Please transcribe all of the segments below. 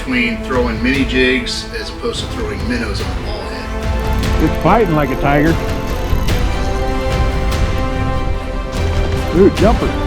between throwing mini jigs as opposed to throwing minnows on the ball head. It's fighting like a tiger. Ooh, jumper.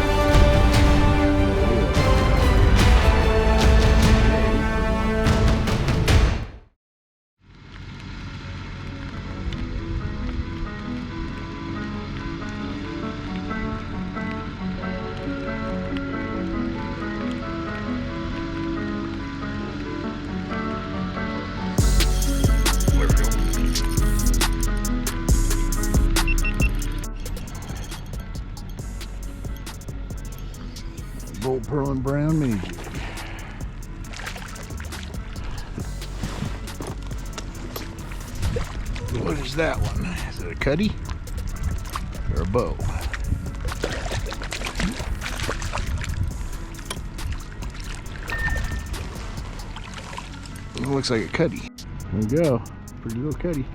Gold pearl and brown mini jig. What is that one? Is it a cutty or a bow? It looks like a cutty. There we go. Pretty little cutty.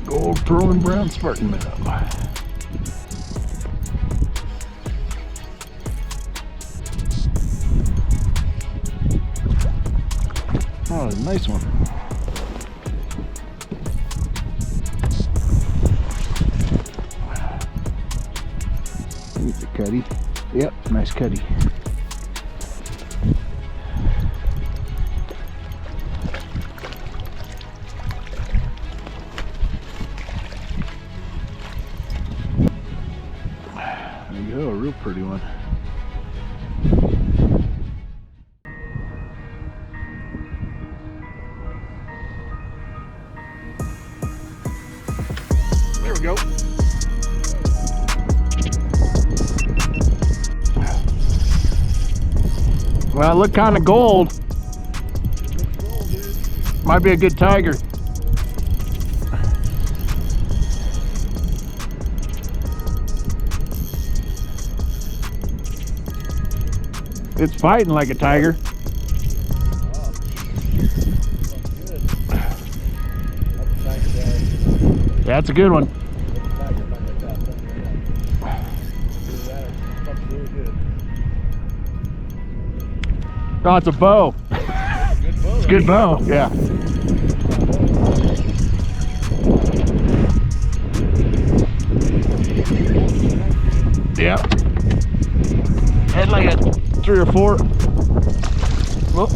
Gold pearl and brown Spartan minnow. Oh, a nice one. It's a cutty. Yep, nice cutty. There you go, a real pretty one. There we go. Well, it looked kind of gold. Might be a good tiger. It's fighting like a tiger. That's a good one. Oh, it's a bow. It's a good bow, yeah. Yeah. Had like a 3 or 4. Whoop.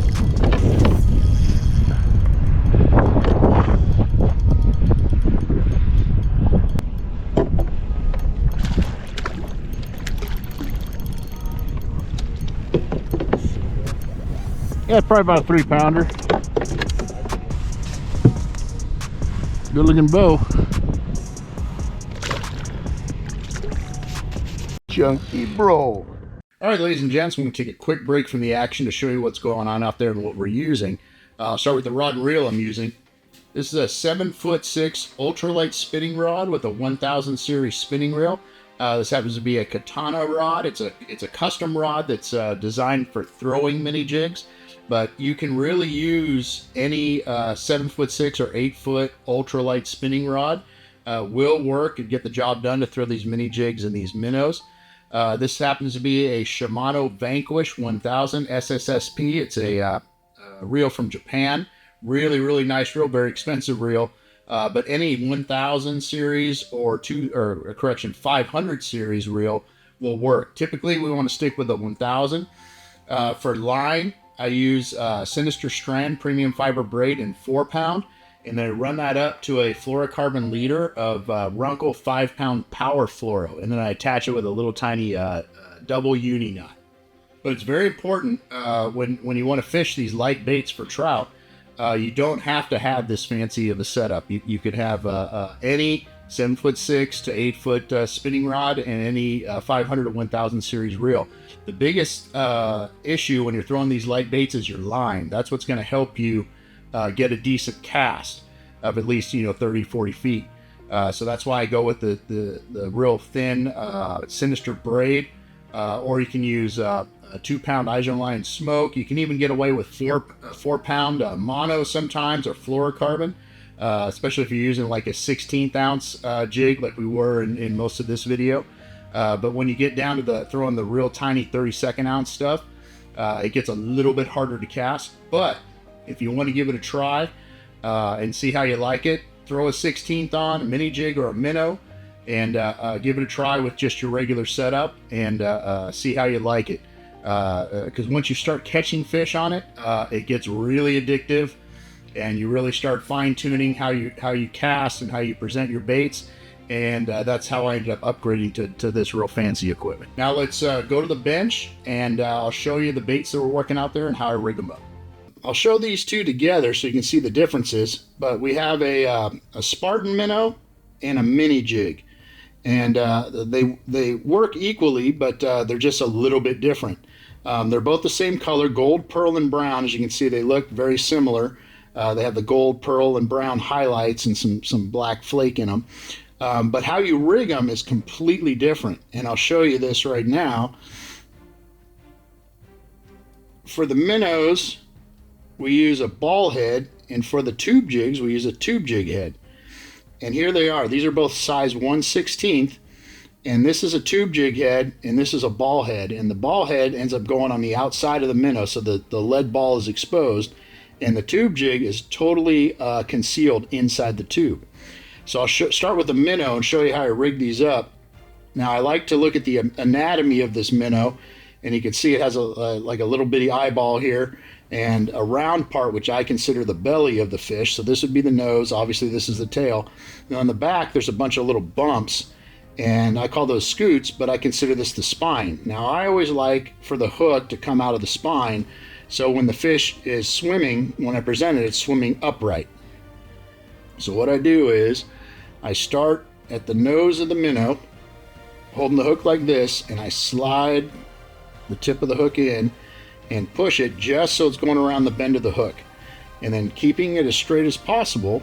Yeah, probably about a 3-pounder. Good looking bow. Chunky bro. All right, ladies and gents, we're going to take a quick break from the action to show you what's going on out there and what we're using. I'll start with the rod and reel I'm using. This is a 7'6" ultralight spinning rod with a 1000 series spinning reel. This happens to be a Katana rod. It's a custom rod that's designed for throwing mini jigs, but you can really use any 7'6" or 8-foot ultralight spinning rod. Will work and get the job done to throw these mini jigs and these minnows. This happens to be a Shimano Vanquish 1000 SSSP. It's a reel from Japan. Really, really nice reel. Very expensive reel. But any 1000 series or 500 series reel will work. Typically, we want to stick with the 1000. For line, I use Sinister Strand premium fiber braid in 4-pound. And then I run that up to a fluorocarbon leader of Runkle 5-pound power fluoro. And then I attach it with a little tiny double uni knot. But it's very important when you want to fish these light baits for trout, you don't have to have this fancy of a setup. You could have any 7'6" to 8-foot spinning rod and any 500 to 1000 series reel. The biggest issue when you're throwing these light baits is your line. That's what's going to help you get a decent cast of at least 30-40 feet. So that's why I go with the real thin Sinister braid, or you can use a 2-pound Line smoke. You can even get away with 4-pound mono sometimes, or fluorocarbon, especially if you're using like a 16th ounce jig like we were in most of this video. But when you get down to throwing the real tiny 32nd ounce stuff, it gets a little bit harder to cast. But if you want to give it a try and see how you like it, throw a 16th on, a mini jig or a minnow, and give it a try with just your regular setup, and see how you like it. Because once you start catching fish on it, it gets really addictive, and you really start fine-tuning how you cast and how you present your baits. And that's how I ended up upgrading to this real fancy equipment. Now let's go to the bench, and I'll show you the baits that we're working out there and how I rig them up. I'll show these two together so you can see the differences, but we have a Spartan minnow and a mini jig, and they work equally, but they're just a little bit different. They're both the same color, gold, pearl, and brown. As you can see, they look very similar. They have the gold, pearl, and brown highlights and some black flake in them. But how you rig them is completely different, and I'll show you this right now. For the minnows, we use a ball head, and for the tube jigs, we use a tube jig head. And here they are. These are both size 1/16, and this is a tube jig head, and this is a ball head. And the ball head ends up going on the outside of the minnow, so the lead ball is exposed, and the tube jig is totally concealed inside the tube. So I'll start with the minnow and show you how I rig these up. Now I like to look at the anatomy of this minnow, and you can see it has like a little bitty eyeball here, and a round part which I consider the belly of the fish. So this would be the nose, obviously this is the tail. Now on the back there's a bunch of little bumps, and I call those scoots, but I consider this the spine. Now I always like for the hook to come out of the spine, so when the fish is swimming, when I present it, it's swimming upright. So what I do is I start at the nose of the minnow, holding the hook like this, and I slide the tip of the hook in and push it just so it's going around the bend of the hook. And then, keeping it as straight as possible,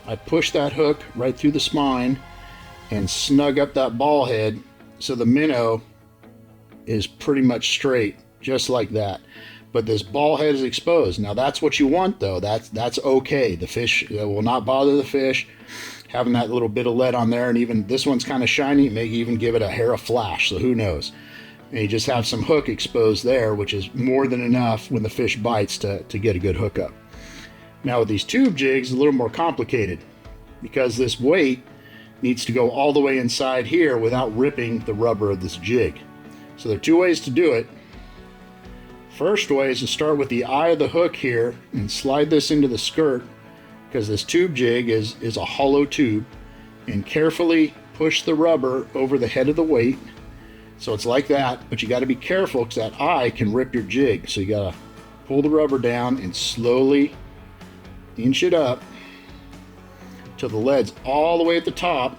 I push that hook right through the spine and snug up that ball head so the minnow is pretty much straight, just like that. But this ball head is exposed. Now that's what you want, though. That's okay. The fish will not bother the fish. Having that little bit of lead on there, and even this one's kind of shiny, it may even give it a hair of flash, so who knows. And you just have some hook exposed there, which is more than enough when the fish bites to get a good hookup. Now with these tube jigs, it's a little more complicated, because this weight needs to go all the way inside here without ripping the rubber of this jig. So there are two ways to do it. First way is to start with the eye of the hook here and slide this into the skirt, because this tube jig is a hollow tube, and carefully push the rubber over the head of the weight. So it's like that, but you got to be careful because that eye can rip your jig. So you got to pull the rubber down and slowly inch it up till the lead's all the way at the top.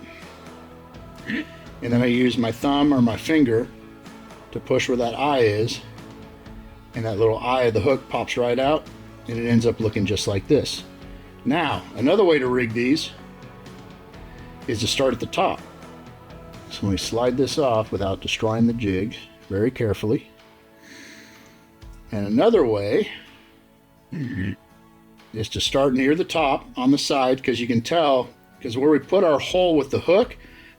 And then I use my thumb or my finger to push where that eye is, and that little eye of the hook pops right out, and it ends up looking just like this. Now, another way to rig these is to start at the top. So we slide this off without destroying the jig, very carefully. And another way is to start near the top on the side, because you can tell, because where we put our hole with the hook,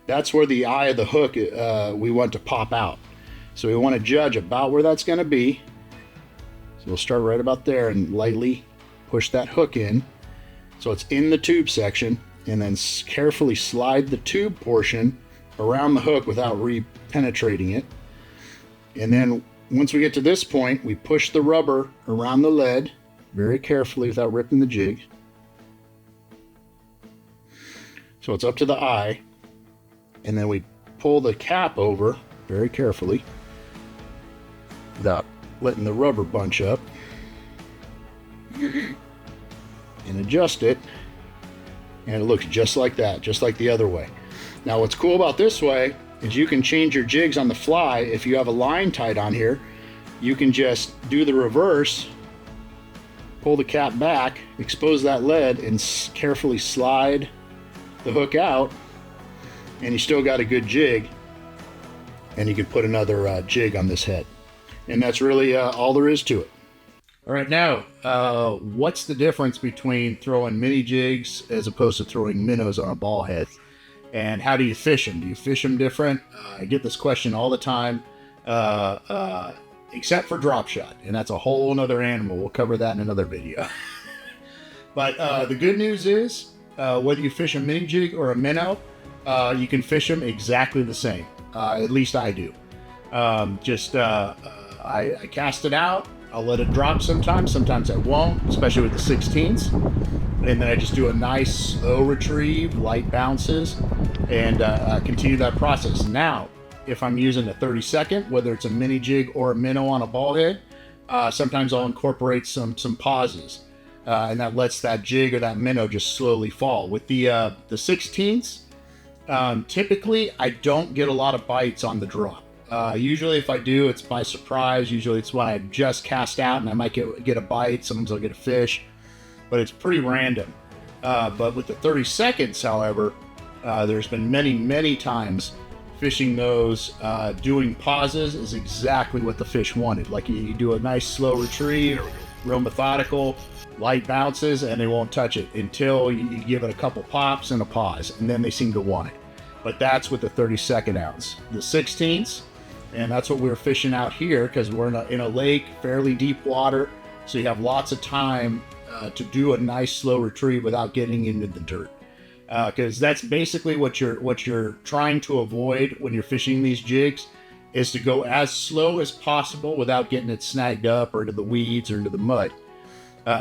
that's where the eye of the hook we want to pop out. So we want to judge about where that's going to be. So we'll start right about there and lightly push that hook in so it's in the tube section, and then carefully slide the tube portion around the hook without re-penetrating it. And then once we get to this point, we push the rubber around the lead very carefully without ripping the jig. So it's up to the eye, and then we pull the cap over very carefully without letting the rubber bunch up, and adjust it, and it looks just like that, just like the other way. Now what's cool about this way is you can change your jigs on the fly. If you have a line tied on here, you can just do the reverse, pull the cap back, expose that lead, and carefully slide the hook out, and you still got a good jig, and you can put another jig on this head. And that's really all there is to it. All right, now, what's the difference between throwing mini jigs as opposed to throwing minnows on a ball head? And how do you fish them? Do you fish them different? I get this question all the time, except for drop shot, and that's a whole nother animal. We'll cover that in another video. But the good news is, whether you fish a mini jig or a minnow, you can fish them exactly the same. At least I do. I cast it out. I'll let it drop sometimes I won't, especially with the 16s. And then I just do a nice slow retrieve, light bounces, and continue that process. Now, if I'm using a 30-second, whether it's a mini jig or a minnow on a ball head, sometimes I'll incorporate some pauses. And that lets that jig or that minnow just slowly fall. With the 16s, typically I don't get a lot of bites on the drop. Usually if I do, it's by surprise. Usually it's when I just cast out and I might get a bite. Sometimes I'll get a fish, but it's pretty random. But with the 30 seconds, however, there's been many times fishing those, doing pauses is exactly what the fish wanted. Like you do a nice slow retrieve, real methodical, light bounces, and they won't touch it until you give it a couple pops and a pause, and then they seem to want it. But that's with the 30-second ounce. The 16s, and that's what we're fishing out here because we're in a lake, fairly deep water, so you have lots of time to do a nice slow retrieve without getting into the dirt. Because that's basically what you're trying to avoid when you're fishing these jigs, is to go as slow as possible without getting it snagged up or into the weeds or into the mud.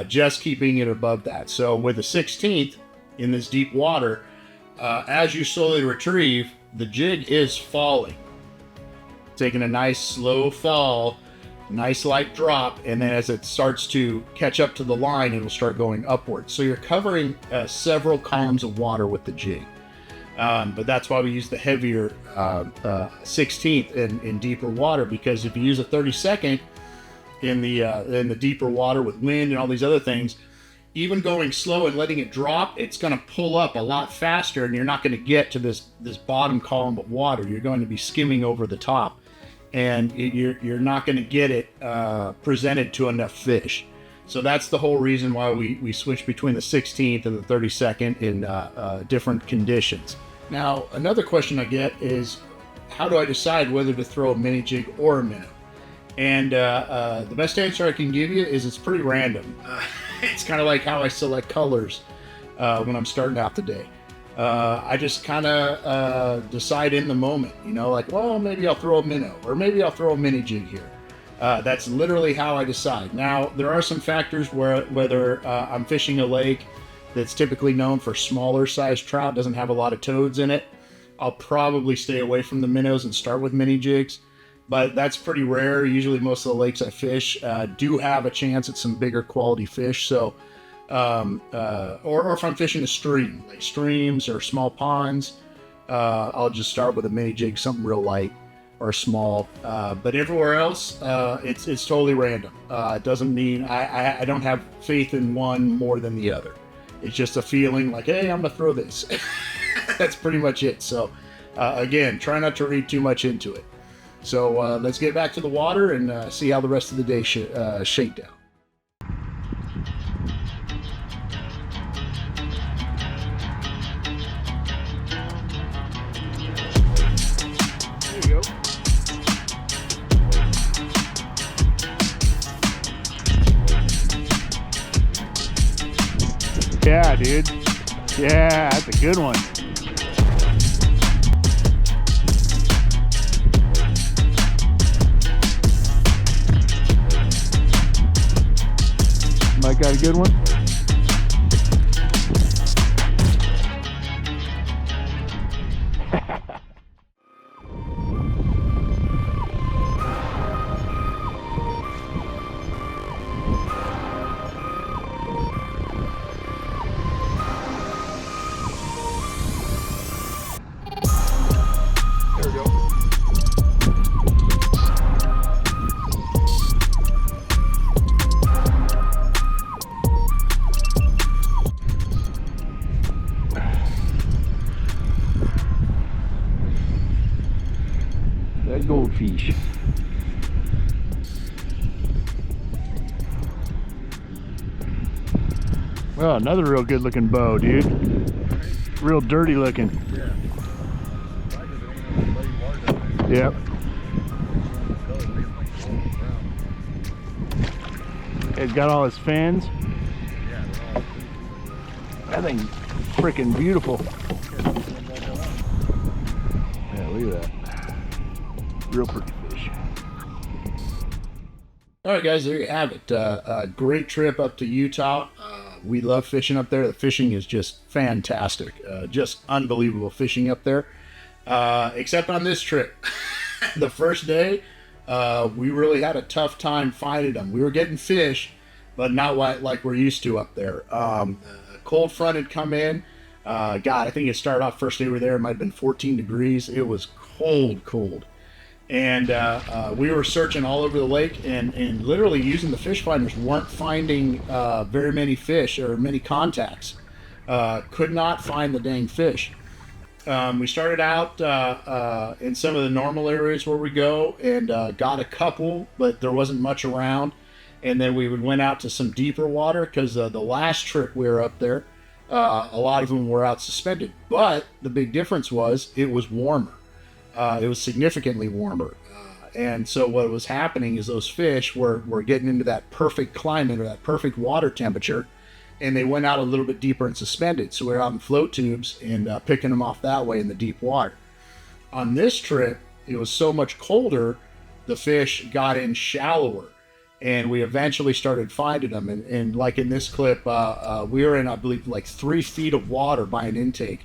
Just keeping it above that. So with the 16th in this deep water, as you slowly retrieve, the jig is falling. Taking a nice slow fall, nice light drop, and then as it starts to catch up to the line, it'll start going upwards. So you're covering several columns of water with the jig. But that's why we use the heavier 16th in deeper water, because if you use a 30-second in the deeper water with wind and all these other things, even going slow and letting it drop, it's going to pull up a lot faster, and you're not going to get to this bottom column of water. You're going to be skimming over the top, and you're not going to get it presented to enough fish. So that's the whole reason why we switch between the 16th and the 32nd in different conditions. Now, another question I get is, how do I decide whether to throw a mini jig or a minnow? And the best answer I can give you is it's pretty random. It's kind of like how I select colors when I'm starting out the day. I just kind of decide in the moment, like, well, maybe I'll throw a minnow, or maybe I'll throw a mini jig here. That's literally how I decide. Now, there are some factors whether I'm fishing a lake that's typically known for smaller sized trout, doesn't have a lot of toads in it. I'll probably stay away from the minnows and start with mini jigs. But that's pretty rare. Usually most of the lakes I fish do have a chance at some bigger quality fish. So, or if I'm fishing a stream, like streams or small ponds, I'll just start with a mini jig, something real light or small. But everywhere else, it's totally random. It doesn't mean I don't have faith in one more than the other. It's just a feeling like, hey, I'm gonna throw this. That's pretty much it. So, again, try not to read too much into it. So let's get back to the water and see how the rest of the day shake down. There you go. Yeah, dude. Yeah, that's a good one. Mike got a good one. There we go. that goldfish. Well, another real good looking bow, dude. Real dirty looking. Yep. It's got all his fins. That thing's freaking beautiful. Yeah, look at that. Real pretty fish. All right, guys, there you have it. A great trip up to Utah. We love fishing up there. The fishing is just fantastic. Just unbelievable fishing up there. Except on this trip. The first day, we really had a tough time finding them. We were getting fish, but not like we're used to up there. Cold front had come in. God, I think it started off first day we were there. It might have been 14 degrees. It was cold. And we were searching all over the lake and literally using the fish finders, weren't finding very many fish or many contacts. Could not find the dang fish. We started out in some of the normal areas where we go and got a couple, but there wasn't much around. And then we went out to some deeper water because the last trip we were up there, a lot of them were out suspended. But the big difference was it was warmer. It was significantly warmer. And so what was happening is those fish were getting into that perfect climate or that perfect water temperature, and they went out a little bit deeper and suspended. So we were out in float tubes and picking them off that way in the deep water. On this trip, it was so much colder, the fish got in shallower, and we eventually started finding them. And like in this clip, we were in, I believe, like 3 feet of water by an intake.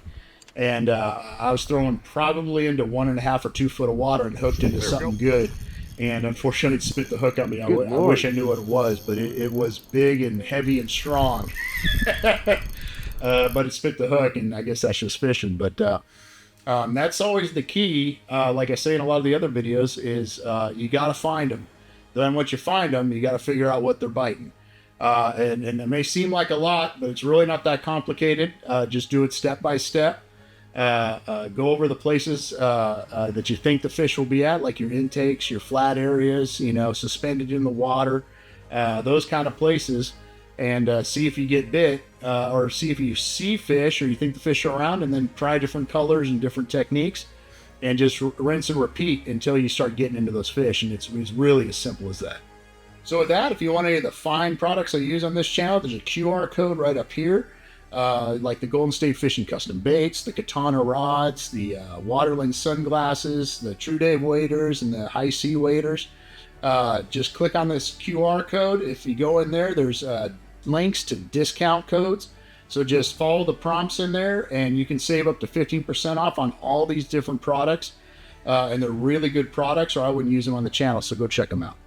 And I was throwing probably into 1.5 or 2 foot of water and hooked into something good. And unfortunately, it spit the hook on me. I wish I knew what it was, but it was big and heavy and strong. But it spit the hook, and I guess that's just fishing. But that's always the key. Like I say in a lot of the other videos, is you got to find them. Then once you find them, you got to figure out what they're biting. And it may seem like a lot, but it's really not that complicated. Just do it step by step. Go over the places that you think the fish will be at, like your intakes, your flat areas, suspended in the water, those kind of places, and see if you get bit, or see if you see fish or you think the fish are around, and then try different colors and different techniques, and just rinse and repeat until you start getting into those fish. And it's really as simple as that. So with that, if you want any of the fine products I use on this channel, there's a QR code right up here. Like the Golden State Fishing custom baits, the Katana rods, the Waterland sunglasses, the TRUDAVE waders, and the high sea waders. Just click on this QR code. If you go in there, there's links to discount codes. So just follow the prompts in there, and you can save up to 15% off on all these different products. And they're really good products, or I wouldn't use them on the channel. So go check them out.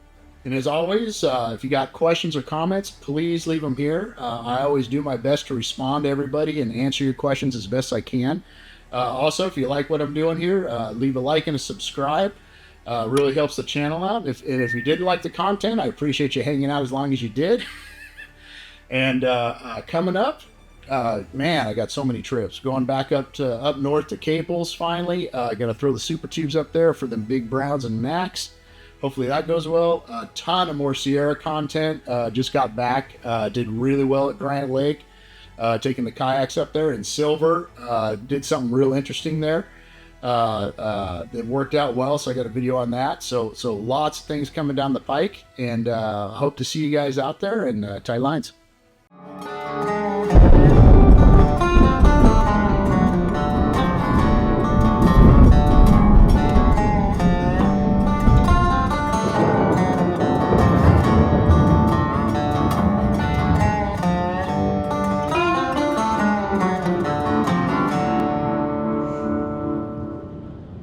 And as always, if you got questions or comments, please leave them here. I always do my best to respond to everybody and answer your questions as best I can. Also, if you like what I'm doing here, leave a like and a subscribe. Really helps the channel out. If you didn't like the content, I appreciate you hanging out as long as you did. And coming up, man, I got so many trips. Going back up north to Caples finally. Gonna throw the super tubes up there for them big browns and Max. Hopefully that goes well. A ton of more Sierra content. Just got back. Did really well at Grant Lake. Taking the kayaks up there in Silver. Did something real interesting there. It worked out well, so I got a video on that. So lots of things coming down the pike. And hope to see you guys out there and tie lines.